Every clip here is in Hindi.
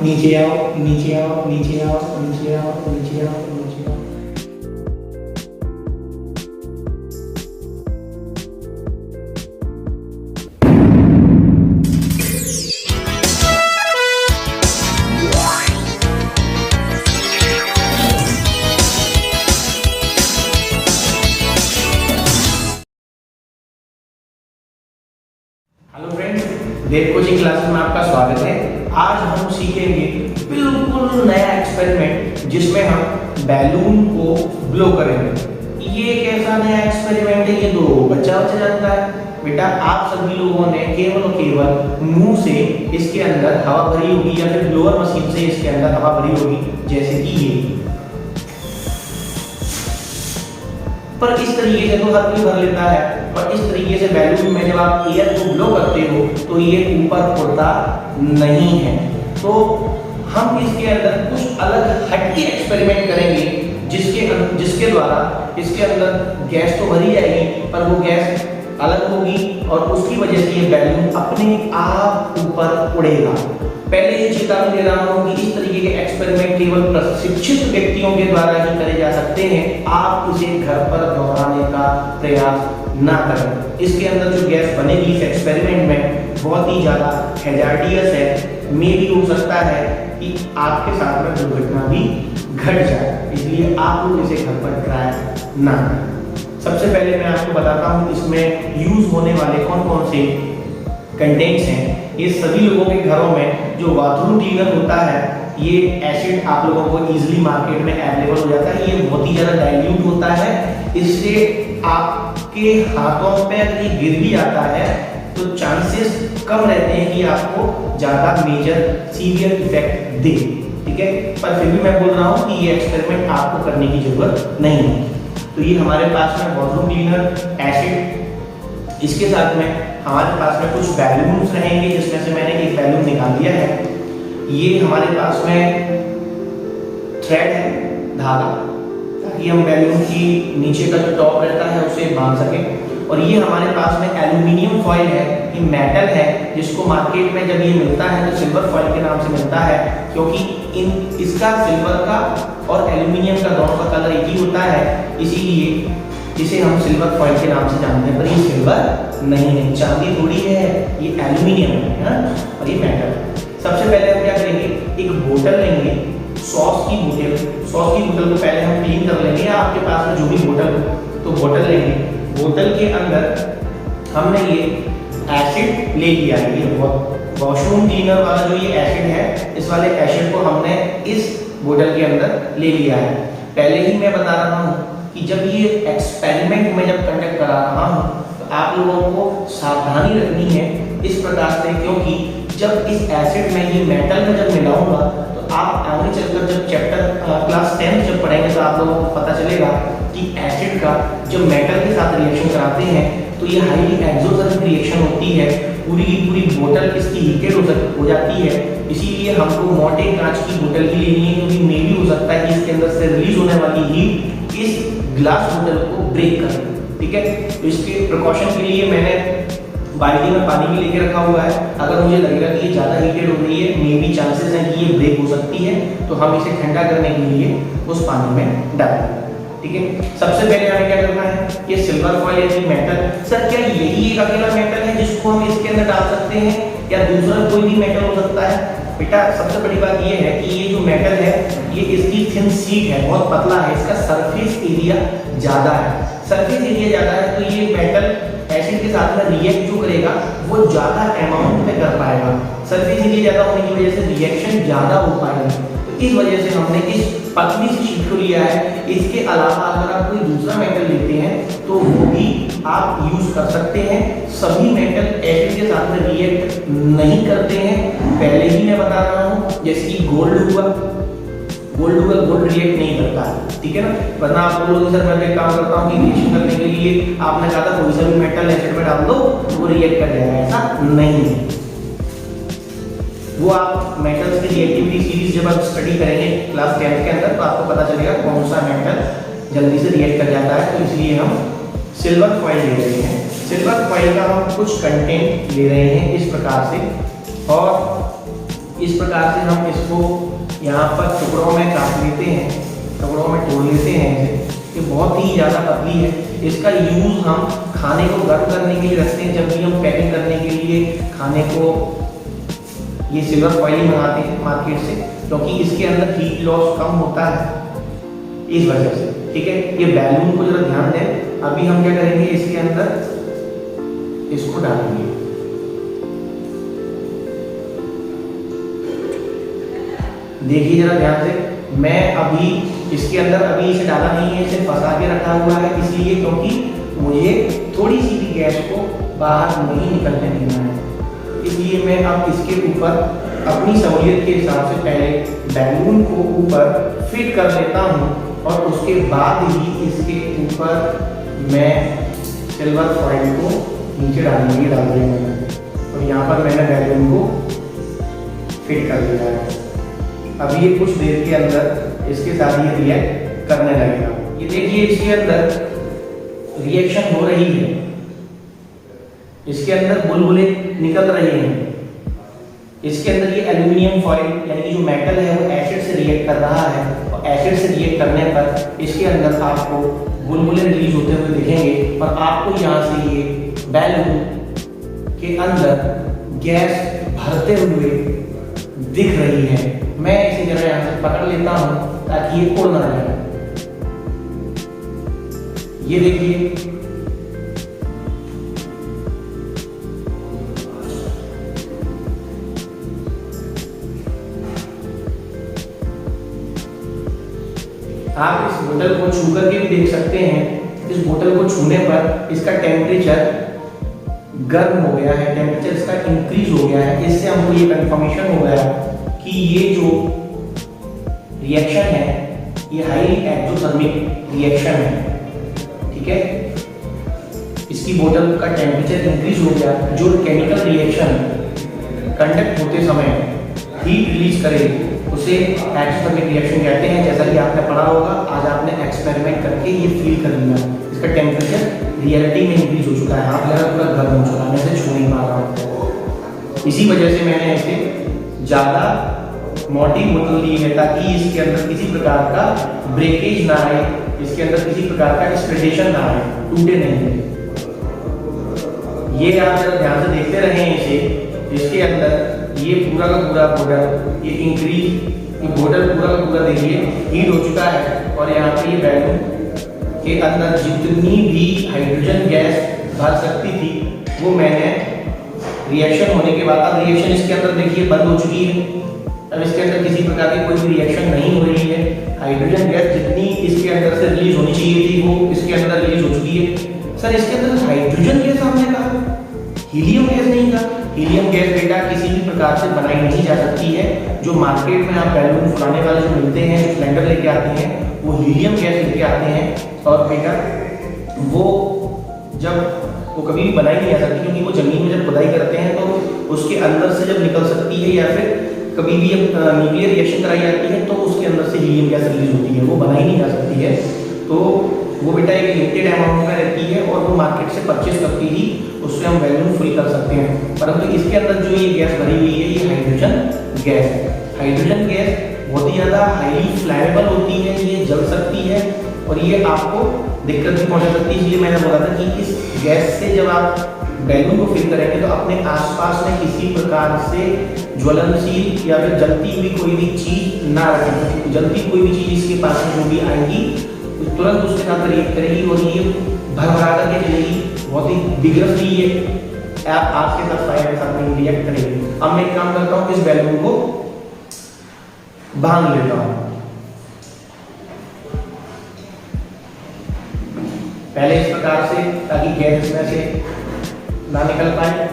नीचे आओ, नीचे आओ, नीचे आओ, नीचे आओ, नीचे आओ, नीचे आओ। हेलो फ्रेंड्स, देव कोचिंग क्लासेस में आपका स्वागत है। आज हम सीखेंगे बिल्कुल नया एक्सपेरिमेंट जिसमें हम बैलून को ब्लो करेंगे। ये एक ऐसा नया एक्सपेरिमेंट है, ये तो बच्चा जानता है। बेटा, आप सभी लोगों ने केवल और केवल मुंह से इसके अंदर हवा भरी होगी या फिर ब्लोअर मशीन से इसके अंदर हवा भरी होगी, जैसे कि ये। पर इस तरीके से तो हर कोई भर लेता है, पर इस तरीके से बैलून में जब आप एयर को ब्लो करते हो तो ये ऊपर उड़ता नहीं है। तो हम इसके अंदर कुछ अलग हटके एक्सपेरिमेंट करेंगे जिसके द्वारा इसके अंदर गैस तो भरी जाएगी, पर वो गैस अलग होगी और उसकी वजह से ये बैलून अपने आप ऊपर उड़ेगा। पहले ये चेतावनी दे रहा हूं कि इस तरीके के एक्सपेरिमेंट केवल प्रशिक्षित व्यक्तियों के द्वारा ही करे जा सकते हैं। आप इसे घर पर दोहराने का प्रयास ना करें। इसके अंदर जो गैस बनेगी इस एक्सपेरिमेंट में बहुत ही ज़्यादा हैजार्डियस है। मे भी हो सकता है कि आपके साथ में दुर्घटना भी घट जाए, इसलिए आप लोग इसे घर पर ट्राई ना करें। सबसे पहले मैं आपको बताता हूँ इसमें यूज होने वाले कौन कौन से कंटेंट्स हैं। ये सभी लोगों के घरों में जो बाथरूम क्लीनर होता है, ये एसिड आप लोगों को इजीली मार्केट में अवेलेबल हो जाता है। ये बहुत ही ज़्यादा डाइल्यूट होता है, इससे आपके हाथों पे अगर ये गिर भी आता है तो चांसेस कम रहते हैं कि आपको ज़्यादा मेजर सीवियर इफेक्ट दे। ठीक है, पर फिर भी मैं बोल रहा हूँ कि ये एक्सपेरिमेंट आपको करने की जरूरत नहीं है। तो ये हमारे पास में बाथरूम क्लीनर एसिड, इसके साथ में हमारे पास में कुछ बैलून्स रहेंगे, जिसमें से मैंने एक बैलून निकाल लिया है। ये हमारे पास में थ्रेड है, धागा, ताकि हम बैलून की नीचे का जो टॉप रहता है उसे बांध सकें। और ये हमारे पास में एल्यूमिनियम फॉइल है, ये मेटल है, जिसको मार्केट में जब ये मिलता है तो सिल्वर फॉइल के नाम से मिलता है, क्योंकि इसका सिल्वर का और एल्यूमिनियम का दोनों का कलर एक ही होता है, इसीलिए इसे हम सिल्वर फॉइल के नाम से जानते हैं। पर ये सिल्वर नहीं है, चांदी थोड़ी है, ये एल्यूमिनियम है और ये मेटल। सबसे पहले हम क्या करेंगे, एक बोतल लेंगे, सॉस की बोतल को पहले हम क्लीन कर लेंगे। आपके पास में जो भी बोतल हो तो बोतल लेंगे। बोतल के अंदर हमने ये एसिड ले लिया है, ये वॉशरूम क्लीनर वाला जो ये एसिड है, इस वाले एसिड को हमने इस बोतल के अंदर ले लिया है। पहले ही मैं बता रहा हूँ कि जब ये एक्सपेरिमेंट में जब कंडक्ट करा रहा हूँ तो आप लोगों को सावधानी रखनी है इस प्रकार से, क्योंकि जब इस एसिड में ये मेटल में जब मिलाऊंगा तो आप आगे चलकर जब चैप्टर क्लास 10 जब पढ़ेंगे तो आप लोगों को पता चलेगा कि एसिड का जब मेटल के साथ रिएक्शन कराते हैं तो ये हाईली एक्सोथर्मिक रिएक्शन होती है। पूरी की पूरी बोतल इसकी हीटेड हो जाती है। इसीलिए हमको मोटे कांच की बोतल ही लेनी है, क्योंकि मे भी हो सकता है कि इसके अंदर से रिलीज होने वाली हीट इस ग्लास बोतल को ब्रेक कर दे। ठीक है, तो इसके प्रिकॉशन के लिए मैंने बाल्टी में पानी भी लेके रखा हुआ है। अगर मुझे लगेगा कि ये ज़्यादा हीटेड हो रही है, मे भी चांसेस हैं कि ये ब्रेक हो सकती है, तो हम इसे ठंडा करने के लिए उस पानी में डालेंगे। ठीक है, सबसे पहले हमें क्या करना है, ये सिल्वर फॉइल यानी मेटल। सर क्या यही एक अकेला मेटल है जिसको हम इसके अंदर डाल सकते हैं या दूसरा कोई भी मेटल हो सकता है? बेटा, सबसे बड़ी बात ये है कि ये जो मेटल है ये इसकी थिन शीट है, बहुत पतला है, इसका सरफेस एरिया ज़्यादा है। सरफेस एरिया ज़्यादा है तो ये मेटल एसिड के साथ में रिएक्ट जो करेगा वो ज़्यादा अमाउंट में कर पाएगा। सरफेस एरिया ज़्यादा होने की वजह से रिएक्शन ज़्यादा हो पाएगी। तो इस वजह से हमने इस पतली सी शीट को लिया है। इसके अलावा अगर आप कोई दूसरा मेटल लेते हैं तो वो भी आप यूज कर सकते हैं। सभी मेटल एसिड के साथ में रिएक्ट नहीं करते हैं, पहले ही मैं बता रहा हूँ। जैसे कि गोल्ड हुआ, गोल्ड रिएक्ट नहीं करता है, ठीक है ना। वरना आप बोलोगे सर मैं एक काम करता हूँ कि रिएक्शन करने के लिए आपने कहा था कोई सा भी मेटल एसिड में डाल दो वो रिएक्ट कर जाएगा, ऐसा नहीं है। वो आप मेटल्स की रिएक्टिविटी सीरीज जब आप स्टडी करेंगे क्लास 10 के अंदर तो आपको पता चलेगा कौन सा मेटल जल्दी से रिएक्ट कर जाता है। तो इसलिए हम सिल्वर फॉइल ले रहे हैं। सिल्वर फॉइल का हम कुछ कंटेंट ले रहे हैं इस प्रकार से, और इस प्रकार से हम इसको यहाँ पर टुकड़ों में काट लेते हैं, टुकड़ों में तोड़ लेते हैं इसे। ये बहुत ही ज़्यादा पतली है। इसका यूज़ हम खाने को गर्म करने के लिए रखते हैं। जब भी हम पैकिंग करने के लिए खाने को ये सिल्वर फॉइल मंगाते हैं मार्केट से, क्योंकि इसके अंदर हीट लॉस कम होता है इस वजह से। ठीक है, ये बैलून को जरा ध्यान दें। अभी हम क्या करेंगे, इसके अंदर इसको डालेंगे। देखिए जरा ध्यान से, मैं अभी इसके अंदर अभी इसे डाला नहीं है, इसे फंसा के रखा हुआ है, इसलिए क्योंकि मुझे थोड़ी सी भी गैस को बाहर नहीं निकलने देना है। इसलिए मैं अब इसके ऊपर अपनी सहूलियत के हिसाब से पहले बैलून को ऊपर फिट कर लेता हूँ और उसके बाद ही इसके ऊपर मैं सिल्वर फॉइल को नीचे डाल देंगे। और यहाँ पर मैंने बैलून को फिट कर दिया है। अभी ये कुछ देर के अंदर इसके साथ ये रिएक्ट करने लगेगा। ये देखिए इसके अंदर रिएक्शन हो रही है, इसके अंदर बुलबुले निकल रहे हैं। इसके अंदर ये एल्यूमिनियम फॉइल यानी कि जो मेटल है वो एसिड से रिएक्ट कर रहा है, और एसिड से रिएक्ट करने पर इसके अंदर आपको बुलबुले रिलीज होते हुए दिखेंगे और आपको यहाँ से ये बैलून के अंदर गैस भरते हुए दिख रही है। मैं इसे जरा यहाँ से पकड़ लेता हूँ ताकि ये उड़ ना जाए। ये देखिए, आप इस बोतल को छू करके भी देख सकते हैं। इस बोतल को छूने पर इसका टेम्परेचर गर्म हो गया है, टेम्परेचर इसका इंक्रीज हो गया है। इससे हमको ये कंफर्मेशन हो गया कि ये जो रिएक्शन है ये हाईली एक्सोथर्मिक रिएक्शन है। ठीक है, इसकी बोतल का टेम्परेचर इंक्रीज हो गया। जो केमिकल रिएक्शन कंडक्ट होते समय हीट रिलीज करे उसे एक्सोथर्मिक रिएक्शन कहते हैं। जैसा कि आपने पढ़ा होगा, आज आपने एक्सपेरिमेंट करके ये फील कर लिया। इसका टेम्परेचर रियलिटी में इंक्रीज हो चुका है, हाथ मेरा पूरा गर्म हो चुका है, मैं इसे छू नहीं पा रहा हूँ। इसी वजह से मैंने इसे ज़्यादा मोटी बोतल ली है ताकि इसके अंदर किसी प्रकार का ब्रेकेज ना आए, इसके अंदर किसी प्रकार का स्प्रेडेशन ना आए, टूटे नहीं। ये आप जरा ध्यान से देखते रहें इसे। इसके अंदर ये पूरा का पूरा प्रोडक्ट ये इंक्रीज, ये बोतल पूरा का पूरा देखिए हीट हो चुका है। और यहाँ पे ये बैलून के अंदर जितनी भी हाइड्रोजन गैस भर सकती थी वो मैंने रिएक्शन होने के बाद, अब रिएक्शन इसके अंदर देखिए बंद हो चुकी है। अब इसके अंदर किसी प्रकार की कोई भी रिएक्शन नहीं हो रही है। हाइड्रोजन गैस जितनी इसके अंदर से रिलीज होनी चाहिए थी वो इसके अंदर रिलीज हो चुकी है। सर इसके अंदर हाइड्रोजन गैस आपने कहा, हीलियम गैस नहीं था। हीलियम गैस बेटा किसी भी प्रकार से बनाई नहीं जा सकती है। जो मार्केट में आप बैलून फुलाने वाले जो मिलते हैं, सिलेंडर लेके आते हैं, वो हीलियम गैस लेके आते हैं। और बेटा वो जब वो कभी भी बनाई नहीं जा सकती, क्योंकि वो जमीन में जब खुदाई करते हैं तो उसके अंदर से जब निकल सकती है, या फिर कभी भी न्यूक्लियर रिएक्शन कराई जाती है तो उसके अंदर से हीलियम गैस रिलीज होती है, वो बनाई नहीं जा सकती है। तो वो बेटा एक लिमिटेड अमाउंट में रहती है और वो मार्केट से परचेज करके ही उससे हम बैलून फिल कर सकते हैं। परंतु इसके अंदर जो ये गैस भरी हुई है ये हाइड्रोजन गैस है। हाइड्रोजन गैस बहुत ही ज़्यादा हाईली फ्लैमेबल होती है, ये जल सकती है और ये आपको दिक्कत भी पहुंचा सकती है। इसलिए मैंने बोला था कि इस गैस से जब आप बैलून को फिल करेंगे तो अपने आसपास में किसी प्रकार से ज्वलनशील या फिर जलती हुई कोई भी चीज़ ना रखें। जलती कोई भी चीज़ इसके पास में जो भी आएगी तो तुरंत उसके साथ रिएक्ट करेगी और ये भरभरा करके चलेगी। बहुत ही विग्रसली ये आपके साथ फायर के साथ में रिएक्ट करेगी। अब मैं एक काम करता हूँ, इस बैलून को बांध लेता हूँ। पहले इस प्रकार से, ताकि गैस इसमें से ना निकल पाए।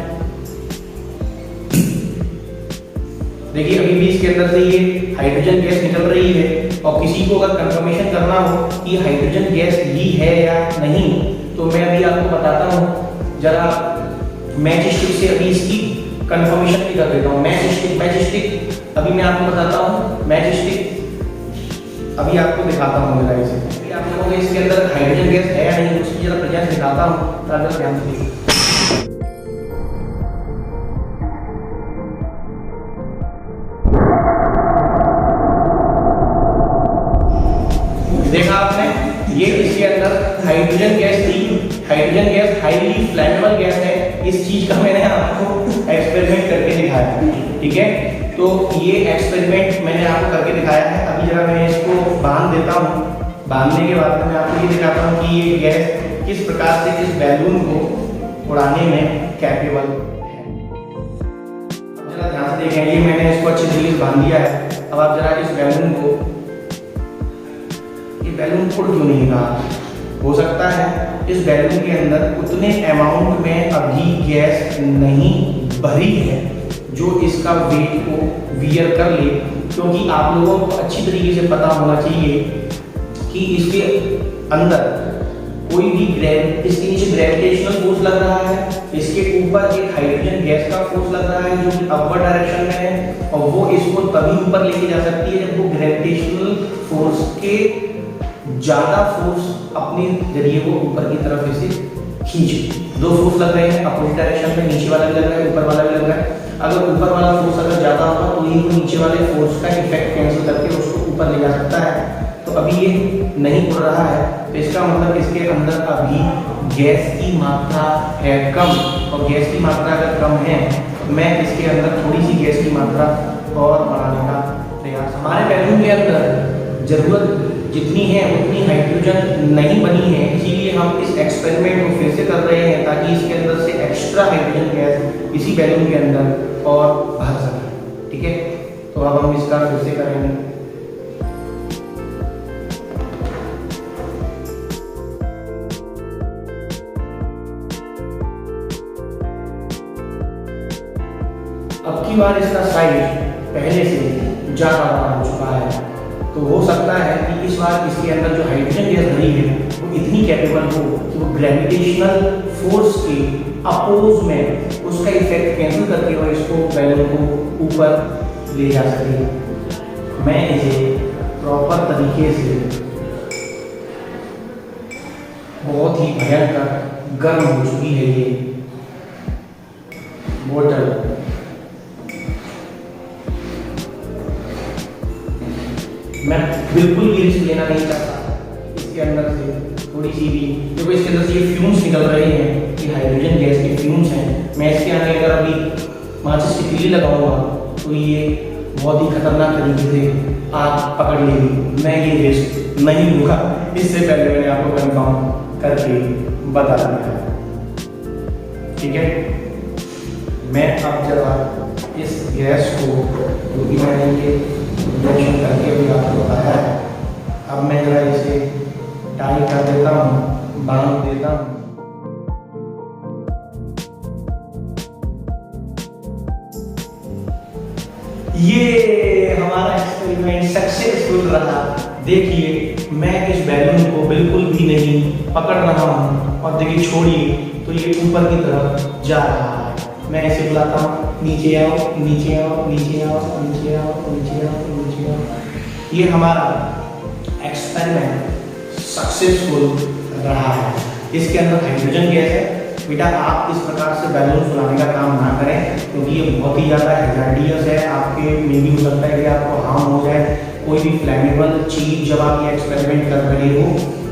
देखिए अभी भी इसके अंदर से ये हाइड्रोजन गैस निकल रही है और किसी को अगर कंफर्मेशन करना हो कि हाइड्रोजन गैस ही है या नहीं तो मैं अभी आपको बताता हूँ। जरा मैच स्टिक से अभी इसकी कंफर्मेशन भी कर देता हूँ। मैच स्टिक अभी मैं आपको बताता हूँ। मैच स्टिक अभी आपको दिखाता हूँ जरा इसे। आप लोगों को इसके अंदर हाइड्रोजन गैस है या नहीं उसकी जरा प्रेजेंस दिखाता हूँ, ज़्यादा ध्यान से। हाइड्रोजन गैस थी, हाइड्रोजन गैस हाईली फ्लैमेबल गैस है। इस चीज का मैंने आपको एक्सपेरिमेंट करके दिखाया, ठीक है। तो ये एक्सपेरिमेंट मैंने आपको करके दिखाया है। अभी जरा मैं इसको बांध देता हूँ। बांधने के बाद मैं आपको ये दिखाता हूँ कि ये गैस किस प्रकार से इस बैलून को उड़ाने में कैपेबल है। जरा ध्यान से देखें, ये मैंने इसको अच्छी तरीके से बांध दिया है। अब आप जरा इस बैलून को, ये बैलून उड़ क्यों नहीं रहा? हो सकता है इस बैलून के अंदर उतने अमाउंट में अभी गैस नहीं भरी है जो इसका वेट को वियर कर ले, क्योंकि आप लोगों को अच्छी तरीके से पता होना चाहिए कि इसके अंदर कोई भी इसके नीचे ग्रेविटेशनल फोर्स लग रहा है, इसके ऊपर एक हाइड्रोजन गैस का फोर्स लग रहा है जो कि अपवर्ड डायरेक्शन में है, और वो इसको तभी ऊपर लेके जा सकती है जब वो ग्रेविटेशनल फोर्स के ज्यादा फोर्स अपने जरिए वो ऊपर की तरफ इसे खींचे। दो फोर्स लग रहे हैं अपोजिट डायरेक्शन में, नीचे वाला भी लग रहा है, ऊपर वाला भी लग रहा है। अगर ऊपर वाला फोर्स अगर ज्यादा होगा तो ये नीचे वाले फोर्स का इफेक्ट कैंसिल करके उसको ऊपर ले जा सकता है। तो अभी ये नहीं उड़ रहा है, तो इसका मतलब इसके अंदर अभी गैस की मात्रा है कम, और गैस की मात्रा अगर कम है तो मैं इसके अंदर थोड़ी सी गैस की मात्रा और बढ़ाने का प्रयास। हमारे बैलून के अंदर जरूरत जितनी है उतनी हाइड्रोजन नहीं बनी है, इसीलिए हम इस एक्सपेरिमेंट को फिर से कर रहे हैं ताकि इसके अंदर से एक्स्ट्रा हाइड्रोजन गैस इसी बैलून के अंदर और भर सके, ठीक है। तो अब हम इसका फिर से करेंगे। अब की बार इसका साइज पहले से ज़्यादा बड़ा हो चुका है, तो हो सकता है कि इस बार इसके अंदर जो हाइड्रोजन गैस भरी है वो इतनी कैपेबल हो कि वो ग्रेविटेशनल फोर्स के अपोज में उसका इफेक्ट कैंसिल करके और इसको बैलून को ऊपर ले जा सके। मैं इसे प्रॉपर तरीके से, बहुत ही भयंकर गर्म हो चुकी है ये बोतल, मैं बिल्कुल भी रिस्क लेना नहीं चाहता। इसके अंदर से थोड़ी सी भी, देखो इसके अंदर से ये फ्यूम्स निकल रहे हैं, ये हाइड्रोजन गैस के फ्यूम्स हैं। मैं इसके अंदर अगर अभी माचिस की तीली लगाऊंगा तो ये बहुत ही खतरनाक तरीके से आग पकड़ लेगी। मैं ये रिस्क नहीं लूँगा, इससे पहले मैंने आपको कंफर्म करके बता दिया है, ठीक है। मैं अब जरा इस गैस को, क्योंकि मैंने ये इंजेक्शन करके भी आपको बताया है, अब मैं जरा इसे टाई कर देता हूँ, बांध देता हूँ। ये हमारा एक्सपेरिमेंट सक्सेसफुल रहा। देखिए मैं इस बैलून को बिल्कुल भी नहीं पकड़ रहा हूँ, और देखिए छोड़िए तो ये ऊपर की तरफ जा रहा है। मैं ऐसे बुलाता हूँ, नीचे आओ, नीचे आओ, नीचे आओ, नीचे आओ, नीचे आओ, नीचे आओ। ये हमारा एक्सपेरिमेंट सक्सेसफुल रहा है। इसके अंदर हाइड्रोजन गैस है। बेटा आप इस प्रकार से बैलून फुलाने का काम ना करें, क्योंकि ये बहुत ही ज़्यादा हैजार्डियस है। आपके में भी हो सकता है कि आपको हार्म हो जाए। कोई भी फ्लैमेबल चीज़ जब आप ये एक्सपेरिमेंट कर रहे हो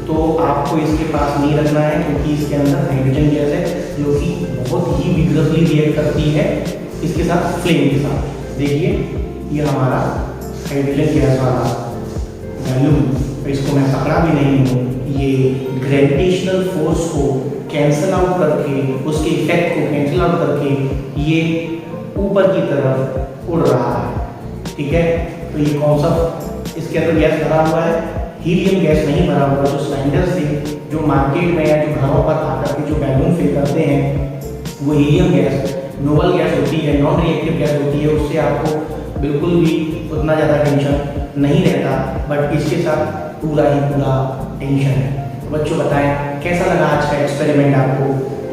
तो आपको इसके पास नहीं रखना है, क्योंकि इसके अंदर हाइड्रोजन गैस है जो कि बहुत ही विग्रसली रिएक्ट करती है इसके साथ, फ्लेम के साथ। देखिए ये हमारा हाइड्रोजन गैस वाला बैलून, इसको मैं पकड़ा भी नहीं हूँ, ये ग्रेविटेशनल फोर्स को कैंसिल आउट करके, उसके इफेक्ट को कैंसिल आउट करके ये ऊपर की तरफ उड़ रहा है, ठीक है। तो ये कौन सा, इसके अंदर गैस भरा हुआ है, हीलियम गैस नहीं भरा हुआ। जो सिलेंडर से जो मार्केट में या जो घरों पर आकर के जो बैलून फिल करते हैं वो हीलियम गैस, नोबल गैस होती है, नॉन रिएक्टिव गैस होती है। उससे आपको बिल्कुल भी उतना ज़्यादा टेंशन नहीं रहता, बट इसके साथ पूरा ही पूरा टेंशन है। तो बच्चों बताएं कैसा लगा आज का एक्सपेरिमेंट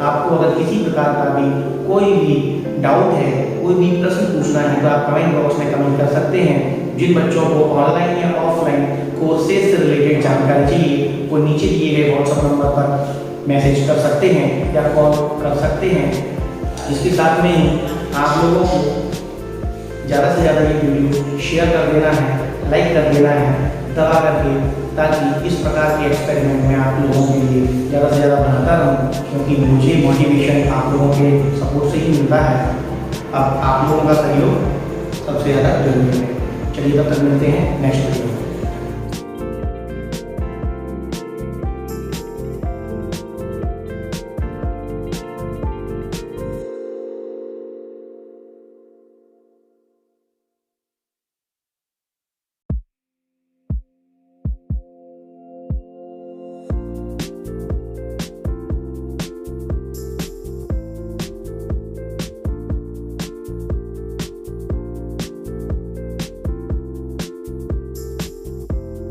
आपको अगर किसी प्रकार का भी कोई भी डाउट है, कोई भी प्रश्न पूछना है तो आप कमेंट बॉक्स में कमेंट कर सकते हैं। जिन बच्चों को ऑनलाइन या ऑफलाइन कोर्सेज से रिलेटेड जानकारी चाहिए वो नीचे दिए गए व्हाट्सएप नंबर पर मैसेज कर सकते हैं या कॉल कर सकते हैं। इसके साथ में ही आप लोगों को ज़्यादा से ज़्यादा ये वीडियो शेयर कर देना है, लाइक कर देना है, दबा करके ताकि इस प्रकार के एक्सपेरिमेंट मैं आप लोगों के लिए ज़्यादा से ज़्यादा बनाता रहूँ, क्योंकि मुझे मोटिवेशन आप लोगों के सपोर्ट से ही मिलता है। अब आप लोगों का सहयोग सबसे ज़्यादा जरूरी है। चलिए तब तक मिलते हैं नेक्स्ट वीडियो में।